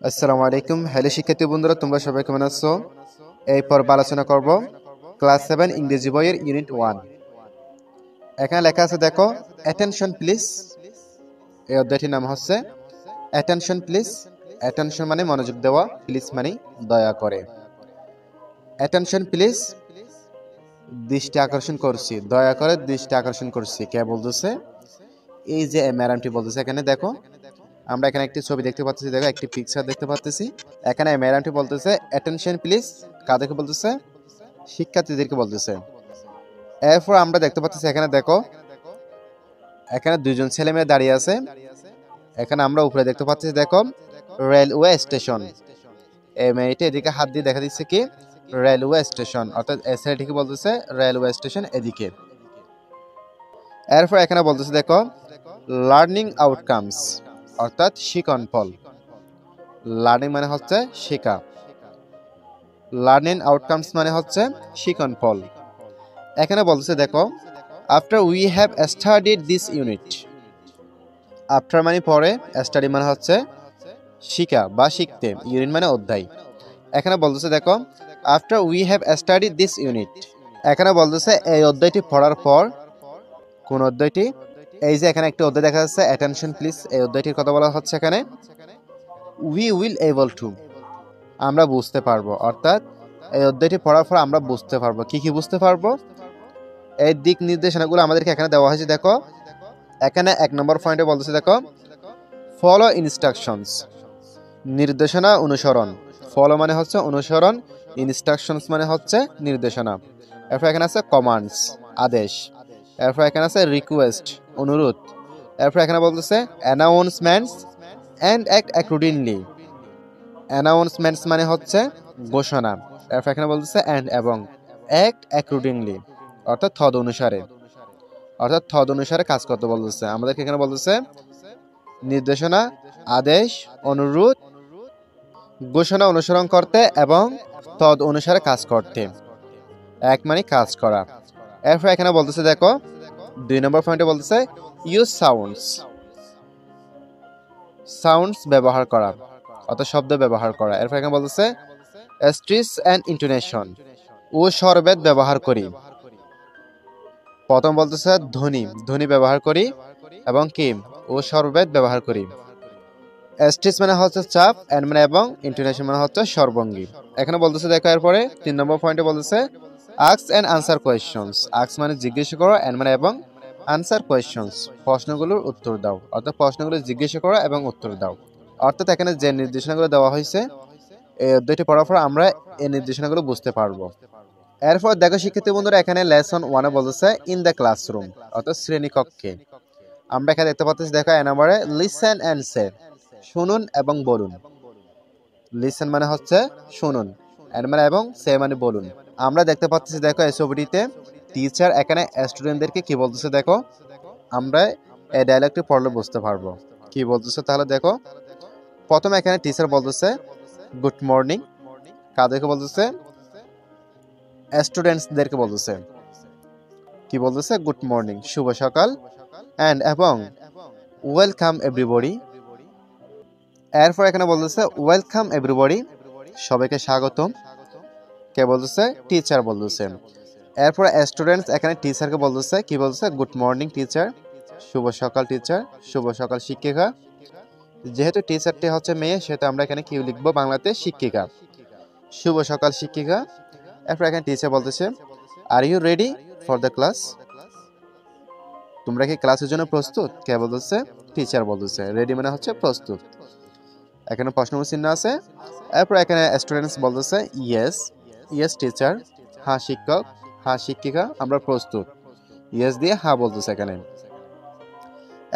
আসসালামু আলাইকুম। হ্যালো শিক্ষার্থী বন্ধুরা, তোমরা সবাই কেমন আছো? এই পর্বে আলোচনা করব ক্লাস 7 ইংরেজি বইয়ের ইউনিট 1। এখানে লেখা আছে, দেখো, অ্যাটেনশন প্লিজ। এই অধ্যায়টির নাম হচ্ছে অ্যাটেনশন প্লিজ। অ্যাটেনশন মানে মনোযোগ দেওয়া, প্লিজ মানে দয়া করে। অ্যাটেনশন প্লিজ, দৃষ্টি আকর্ষণ করছি, দয়া করে দৃষ্টি আকর্ষণ করছি। কে বলতেছে? এই যে ম্যাডামটি বলতেছে। এখানে দেখো, আমরা এখানে একটি ছবি দেখতে পাচ্ছি, দেখো একটি পিকচার দেখতে পাচ্ছি। এখানে ম্যাডামটি বলতেছে অ্যাটেনশন প্লিজ, কাদেরকে বলতেছে? শিক্ষার্থীদেরকে বলতেছে। এরপর আমরা দেখতে পাচ্ছি এখানে দেখো, এখানে দুইজন ছেলে মেয়ে দাঁড়িয়ে আছে। এখানে আমরা উপরে দেখতে পাচ্ছি, দেখো, রেলওয়ে স্টেশন। এই মেয়েটি এদিকে হাত দিয়ে দেখা দিচ্ছে কি রেলওয়ে স্টেশন, অর্থাৎ ছেলেটিকে বলতেছে রেলওয়ে স্টেশন এদিকে। এরপর এখানে বলতেছে, দেখো, লার্নিং আউটকামস, অর্থাৎ শিখন ফল। লার্নিং মানে হচ্ছে শেখা, লার্নিং আউটকামস মানে হচ্ছে শিখন ফল। এখানে বলতেছে, দেখো, after we have studied this unit. After মানে পরে, স্টাডি মানে হচ্ছে শিখা বা শিখতে, ইউনিট মানে অধ্যায়। এখানে বলতেছে, দেখো, after we have studied this unit. এখানে বলতেছে এই অধ্যায়টি পড়ার পর। কোন অধ্যায়টি? এই যে এখানে একটি অধ্যায় দেখা যাচ্ছে, অ্যাটেনশন প্লিজ। এই অধ্যায়টির কথা বলা হচ্ছে এখানে। উই উইল এবল টু, আমরা বুঝতে পারবো, অর্থাৎ এই অধ্যায়টি পড়ার পর আমরা বুঝতে পারবো। কি কি বুঝতে পারবো? এই দিক নির্দেশনাগুলো আমাদেরকে এখানে দেওয়া হয়েছে। দেখো, এখানে 1 নম্বর পয়েন্টে বলতেছে, দেখো, ফলো ইনস্ট্রাকশনস, নির্দেশনা অনুসরণ। ফলো মানে হচ্ছে অনুসরণ, ইনস্ট্রাকশনস মানে হচ্ছে নির্দেশনা। এরপর এখানে আছে কমান্ডস, আদেশ। এরপর এখানে আছে রিকোয়েস্ট, অনুরোধ। এরপর এখানে বলতেছে announcements and act accordingly. Announcements মানে হচ্ছে ঘোষণা। এরপর এখানে বলতেছে অ্যান্ড এবং অ্যাক্ট অ্যাকর্ডিংলি, অর্থাৎ তদ অনুসারে, অর্থাৎ তদ অনুসারে কাজ করতে বলতেছে আমাদেরকে। এখানে বলতেছে নির্দেশনা, আদেশ, অনুরোধ, ঘোষণা অনুসরণ করতে এবং তদ অনুসারে কাজ করতে। এক মানে কাজ করা। এরপর এখানে বলতেছে, দেখো, 2 নম্বর পয়েন্টে বলতেছে ইউজ সাউন্ডস, সাউন্ডস ব্যবহার করা, অর্থাৎ শব্দ ব্যবহার করা। এরপর এখানে বলতেছে স্ট্রিস অ্যান্ড ইন্টোনেশন, ও স্বরভেদ ব্যবহার করি। প্রথম বলতেছে ধ্বনি, ধ্বনি ব্যবহার করি, এবং কি ও স্বরভেদ ব্যবহার করি। স্ট্রিস মানে হচ্ছে চাপ, এন্ড মানে এবং, ইন্টোনেশন মানে হচ্ছে স্বরভঙ্গি। এখানে বলতেছে, দেখো, এরপরে 3 নম্বর পয়েন্টে বলতেছে ask and answer questions. Ask মানে জিজ্ঞাসা করো, এন্ড মানে এবং, আনসার কোয়েশ্চনস প্রশ্নগুলোর উত্তর দাও, অর্থাৎ প্রশ্নগুলো জিজ্ঞাসা করো এবং উত্তর দাও। অর্থাৎ এখানে যে নির্দেশনাগুলো দেওয়া হয়েছে, এই অধ্যায়টি পড়ার পর আমরা এই নির্দেশনাগুলো বুঝতে পারবো। এরপর দেখো শিক্ষার্থী বন্ধুরা, এখানে লেসন 1 এ বলতেছে ইন দ্য ক্লাসরুম, অর্থাৎ শ্রেণীকক্ষে। আমরা এখানে দেখতে পাচ্ছি, দেখো, এ নম্বরে লিসেন এন্ড সে, শুনুন এবং বলুন। লিসেন মানে হচ্ছে শুনুন, এন্ড মানে এবং, সে মানে বলুন। আমরা দেখতে পাচ্ছি, দেখো, এই ছবিটিতে টিচার এখানে স্টুডেন্টদেরকে কি বলতেছে, দেখো, আমরা এই ডায়লগটি পড়লে বুঝতে পারবো কি বলতেছে। তাহলে দেখো, প্রথমে এখানে টিচার বলতেছে গুড মর্নিং। কাদেরকে বলতেছে? স্টুডেন্টসদেরকে বলতেছে। কি বলতেছে? গুড মর্নিং, শুভ সকাল, এন্ড এবং ওয়েলকাম এভরিবডি। এরপর এখানে বলতেছে ওয়েলকাম এভরিবডি, সবাইকে স্বাগতম। কে বলতেছে? টিচার বলতেছে। এরপর স্টুডেন্টস এখানে টিচারকে বলতেছে, কি বলতেছে? গুড মর্নিং টিচার, শুভ সকাল টিচার, শুভ সকাল শিক্ষিকা। যেহেতু টিচারটি হচ্ছে মেয়ে, সেহেতু আমরা এখানে কি লিখবো বাংলাতে? শিক্ষিকা। শুভ সকাল শিক্ষিকা। এরপর এখানে টিচার বলতেছে are you ready for the class? তোমরা কি ক্লাসের জন্য প্রস্তুত? কে বলতেছে? টিচার বলতেছে। রেডি মানে হচ্ছে প্রস্তুত। এখানে প্রশ্নবোধক চিহ্ন আছে। এরপর এখানে স্টুডেন্টস বলতেছে ইয়েস, ইয়েস টিচার, হ্যাঁ শিক্ষক, হ্যাঁ শিক্ষিকা, আমরা প্রস্তুত। ইয়েস দিয়ে হ্যাঁ বলতেছে এখানে।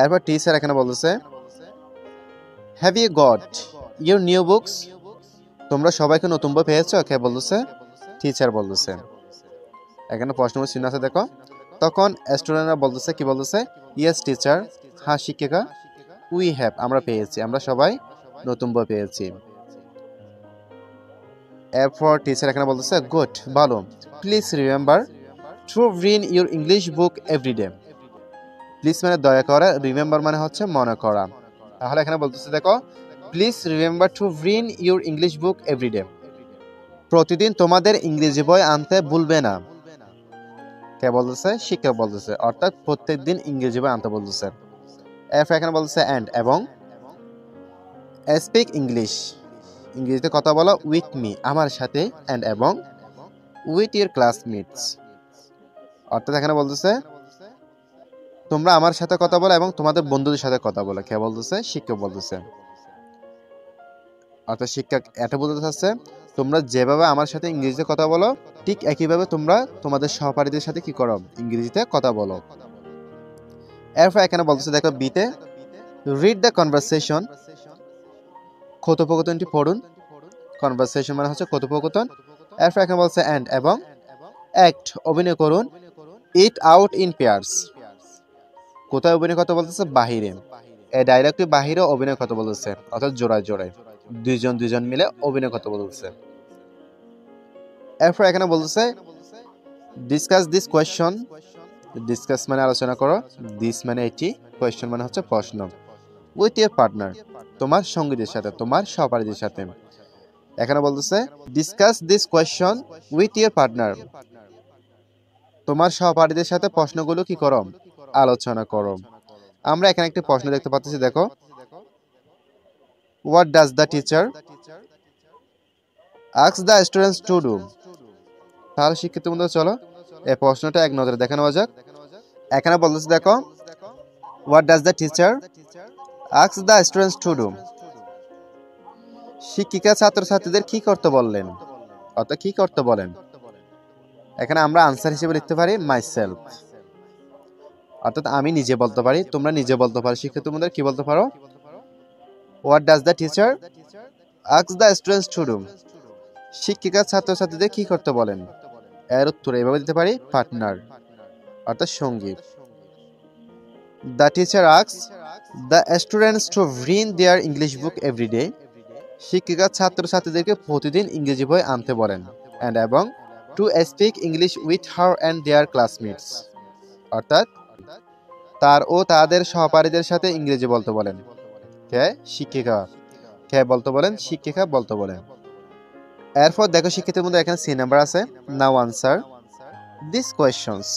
এরপর টিচার এখানে বলতেছে have you got your new books? তোমরা সবাইকে নতুন বই পেয়েছো? কে বলতেছে? টিচার বলতেছে। এখানে প্রশ্নবোধক চিহ্ন আছে, দেখো। তখন স্টুডেন্টরা বলতেছে, কি বলতেছে? ইয়েস টিচার, হ্যাঁ শিক্ষিকা, উই হ্যাভ, আমরা পেয়েছি, আমরা সবাই নতুন বই পেয়েছি। এরপর টিচার এখানে বলতেছে গুড, ভালো। Please remember to read your English book every day. Please মানে দয়া করে, রিমেম্বার মানে হচ্ছে মনে করা। তাহলে এখানে বলতেছে, দেখো, please remember to bring your English book every day. প্রতিদিন তোমাদের ইংরেজি বই আনতে ভুলবে না। কে বলতেছে? শিক্ষক বলতেছে, অর্থাৎ প্রত্যেকদিন ইংরেজি বই আনতে বলতেছে। এরপর এখানে বলতেছে অ্যান্ড এবং, স্পিক ইংলিশ, ইংরেজিতে কথা বলো উইথ মি, আমার সাথে, অ্যান্ড এবং, উইথ ইউর ক্লাসমেটস, অর্থাৎ এখানে বলতেছে তোমরা আমার সাথে কথা বলো এবং তোমাদের বন্ধুদের সাথে কথা বলো। কে বলতেছে? শিক্ষক বলতেছে। অর্থাৎ শিক্ষক এটা বলতে চাচ্ছে তোমরা যেভাবে আমার সাথে ইংরেজিতে কথা বলো ঠিক একইভাবে তোমরা তোমাদের সহপাঠীদের সাথে কি করো? ইংরেজিতে কথা বলো। এরপর এখানে বলতেছে দেখো বিতে, রিড দ্য কনভারসেশন, কথোপকথনটি পড়ুন। কনভারসেশন মানে হচ্ছে কথোপকথন। এরপর এখানে বলছে অ্যান্ড এবং, অ্যাক্ট অভিনয় করুন, ইট আউট ইন পেয়ার্স। কোথায় অভিনয় কথা বলতেছে? বাহিরে। এই ডাইরেক্টলি বাহিরে অভিনয় কথা বলতেছে, অর্থাৎ জোড়ায় জোড়ায় দুইজন মিলে অভিনয় কথা বলতেছে। এরপর এখানে বলতেছে ডিসকাস দিস কোয়েশ্চন, ডিসকাস মানে আলোচনা করো, দিস মানে এটি, কোয়েশ্চন মানে হচ্ছে প্রশ্ন, উইথ ইয়ার পার্টনার, তোমার সঙ্গীদের সাথে, তোমার সহপাঠীদের সাথে। এখানে বলতেছে discuss this question with year partner, তোমার সহপাঠীদের সাথে প্রশ্নগুলো কি করো? আলোচনা করো। আমরা এখানে একটি প্রশ্ন দেখতে পাচ্ছি, দেখো what does the teacher ask the students to do. তাহলে শিক্ষিত বন্ধুরা চলো এই প্রশ্নটা এক নজরে দেখে নেওয়া যাক। এখানে বলতেছে দেখো what does the teacher ask the students to do. শিক্ষিকা ছাত্রছাত্রীদের কি করতে বললেন, অর্থাৎ কি করতে বলেন। এখানে আমরা আনসার হিসেবে লিখতে পারি মাই সেলফ, অর্থাৎ আমি নিজে বলতে পারি, তোমরা নিজে বলতে পারো। শিক্ষিত বন্ধুরা কি বলতে পারো? What does the teacher ask the students to do. শিক্ষিকা ছাত্রছাত্রীদের কি করতে বলেন। এর উত্তর এভাবে দিতে পারি পার্টনার, অর্থাৎ সঙ্গী। The teacher asks the students to bring their English book every day. শিক্ষিকা ছাত্রছাত্রীদেরকে প্রতিদিন ইংরেজি বই আনতে বলেন। অ্যান্ড এবং, to speak English with her and their classmates, অর্থাৎ তার ও তাদের সহপাঠীদের সাথে ইংরেজি বলতে বলেন। কে? শিক্ষিকা। কে বলতে বলেন? শিক্ষিকা বলতে বলেন। এরপর দেখো শিক্ষিতের মধ্যে এখানে সি নাম্বার আছে, নাও আনসার দিস কোয়েশ্চনস।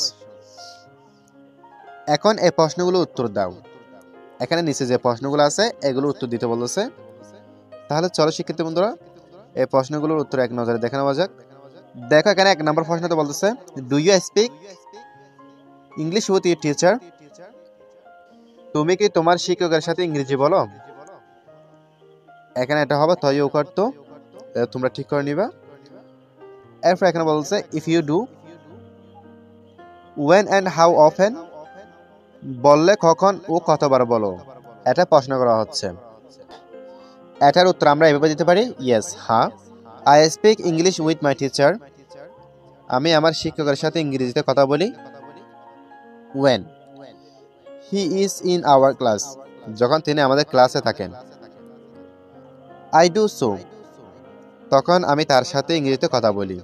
এখন এই প্রশ্নগুলো উত্তর দাও। এখানে নিচে যে প্রশ্নগুলো আছে এগুলো উত্তর দিতে বলেছে। তাহলে চলো শিক্ষিত বন্ধুরা এই প্রশ্নগুলোর উত্তর এক নজরে দেখে নেওয়া যাক। দেখো এখানে এক নম্বর প্রশ্নতে বলতেছে do you speak English with your teacher. তুমি কি তোমার শিক্ষকের সাথে ইংরেজি বলো? এখানে এটা হবে তয় করতো, তোমরা ঠিক করে নিবা। এরপর এখানে বলছে if you do, when and how often, বললে কখন ও কতবার বলো। এটা প্রশ্ন করা হচ্ছে। এটার উত্তর আমরা এভাবে দিতে পারি ইয়েস, হ্যাঁ। I speak English with my teacher, আমি আমার শিক্ষকের সাথে ইংরেজিতে কথা বলি। When he is in our class, যখন তিনি আমাদের ক্লাসে থাকেন। আই ডু সো, তখন আমি তার সাথে ইংরেজিতে কথা বলি।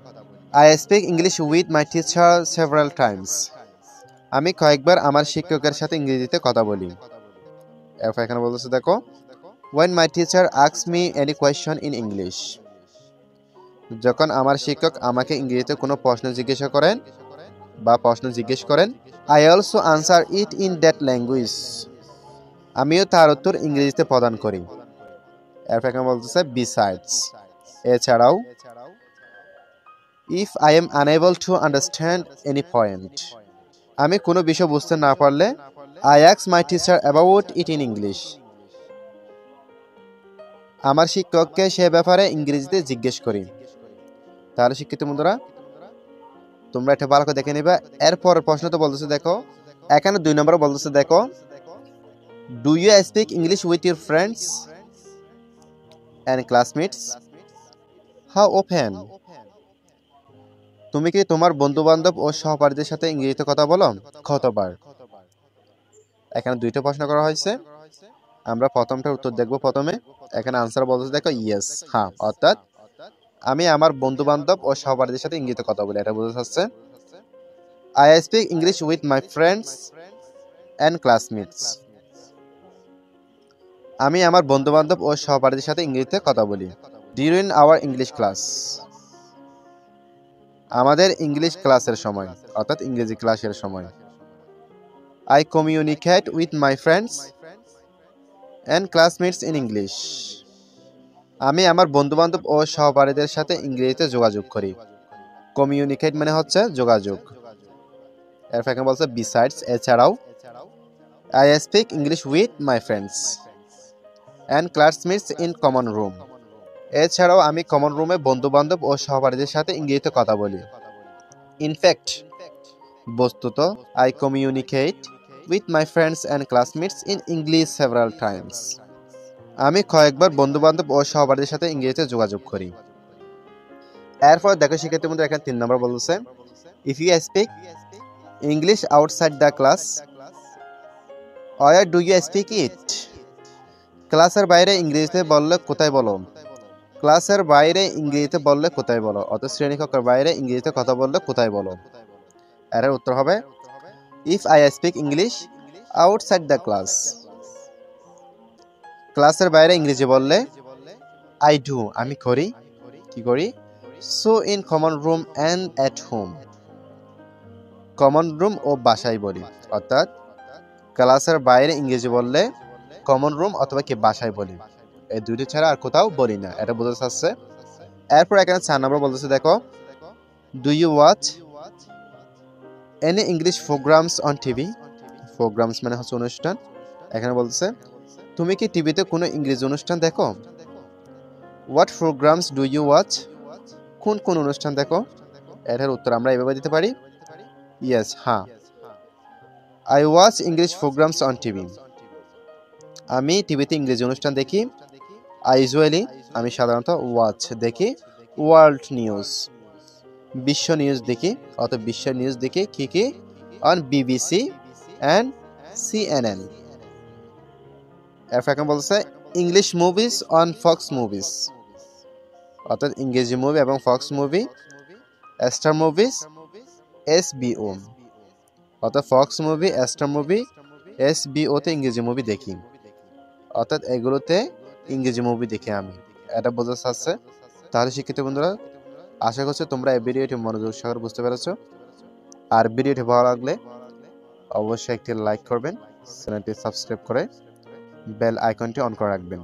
I speak English with my teacher several Times, আমি কয়েকবার আমার শিক্ষকের সাথে ইংরেজিতে কথা বলি। এরপর এখানে বলতেছে দেখো when my teacher asks me any question in English, যখন আমার শিক্ষক আমাকে ইংরেজিতে কোনো প্রশ্ন জিজ্ঞাসা করেন বা প্রশ্ন জিজ্ঞেস করেন, I also answer it in that language, আমিও তার উত্তর ইংরেজিতে প্রদান করি। এরপর এখানে বলতেছে besides, এছাড়াও, if I am unable to understand any point, আমি কোনো বিষয় বুঝতে না পারলে I ask my teacher about it in English, আমার শিক্ষককে সে ব্যাপারে ইংরেজিতে জিজ্ঞেস করি। তাহলে শিক্ষিত বন্ধুরা তোমরা এটা ভালো করে দেখে নিবা। এরপর প্রশ্ন তো বলতেছে দেখো এখানে 2 নম্বরে বলতেছে দেখো do you speak English with your friends and classmates, how often, তুমি কি তোমার বন্ধু বান্ধব ও সহপাঠীদের সাথে ইংরেজিতে কথা বলো, কতবার। এখানে 2টা প্রশ্ন করা হয়েছে, আমরা প্রথমটার উত্তর দেখব। প্রথমে এখানে আনসার বলতেছে দেখো ইয়েস, হ্যাঁ, অর্থাৎ আমি আমার বন্ধু বান্ধব ও সহপাঠীদের সাথে ইংরেজিতে কথা বলি, এটা বোঝা যাচ্ছে। I speak English with my friends and classmates, আমি আমার বন্ধু-বান্ধব ও সহপাঠীদের সাথে ইংরেজিতে কথা বলি। During our English class. আমাদের ইংলিশ ক্লাসের সময়, অর্থাৎ ইংরেজি ক্লাসের সময়। I communicate with my friends and classmates in English. আমি আমার বন্ধু-বান্ধব ও সহপাঠীদের সাথে ইংরেজিতে যোগাযোগ করি। কমিউনিকেট মানে হচ্ছে যোগাযোগ। এরপর এখানে বলছে বিসাইডস, এছাড়াও। I speak English with my friends and classmates in common room. এছাড়াও আমি কমন রুমে বন্ধু-বান্ধব ও সহপাঠীদের সাথে ইংরেজিতে কথা বলি। ইনফ্যাক্ট, বস্তুত, I communicate with my friends and classmates in English several Times. আমি কয়েকবার বন্ধু-বান্ধব ও সহপাঠীদের সাথে ইংরেজিতে যোগাযোগ করি। এরপর দেখো শিক্ষার্থী বন্ধুরা, এখানে 3 নম্বর বলছে, if you speak English outside the class, where do you speak it? ক্লাসের বাইরে ইংরেজিতে বললে কোথায় বলো? ক্লাসের বাইরে ইংরেজিতে বললে কোথায় বলো? অর্থাৎ শ্রেণীকক্ষের বাইরে ইংরেজিতে কথা বললে কোথায় বলো? এর উত্তর হবে, if I speak English outside the class. ক্লাসের বাইরে ইংরেজি বললে আই ডু, আমি করি, কি করি? So in common room and at home. Common room ও বাসায় বলি। অর্থাৎ ক্লাসের বাইরে ইংরেজি বললে কমন রুম অথবা কি বাসায় বলি। এই দুইটি ছাড়া আর কোথাও বলি না, এটা বোঝা যাচ্ছে। এরপর এখানে 4 নম্বর বলতেছে, দেখো, do you watch any English programmes on TV? Programmes মানে হচ্ছে অনুষ্ঠান। এখানে বলতেছে, তুমি কি টিভিতে কোনো ইংরেজি অনুষ্ঠান দেখো? What programmes do you watch? কোন কোন অনুষ্ঠান দেখো? এটার উত্তর আমরা এভাবে দিতে পারি, ইয়েস, হ্যাঁ। I watch English programmes on TV. আমি টিভিতে ইংরেজি অনুষ্ঠান দেখি। আই ইউজুয়ালি, আমি সাধারণত ওয়াচ দেখি ওয়ার্ল্ড নিউজ, বিশ্ব নিউজ দেখি, অর্থাৎ বিশ্বের নিউজ দেখি কি কি? On BBC and CNN. এরপর এখন বলছে English movies on Fox movies, অর্থাৎ ইংরেজি মুভি এবং ফক্স মুভি, স্টার মুভিজ, এসবিও, অর্থাৎ ফক্স মুভি, স্টার মুভি, এসবিওতে ইংরেজি মুভি দেখি, অর্থাৎ এগুলোতে ইংরেজি মুভি দেখি আমি। এটা বোঝা যাচ্ছে। তাহলে শিক্ষিত বন্ধুরা, আশা করছি তোমরা এই ভিডিওটি মনোযোগ সহকারে বুঝতে পেরেছো। আর ভিডিওটি ভালো লাগলে অবশ্যই একটি লাইক করবেন, চ্যানেলটি সাবস্ক্রাইব করে বেল আইকনটি অন করে রাখবেন।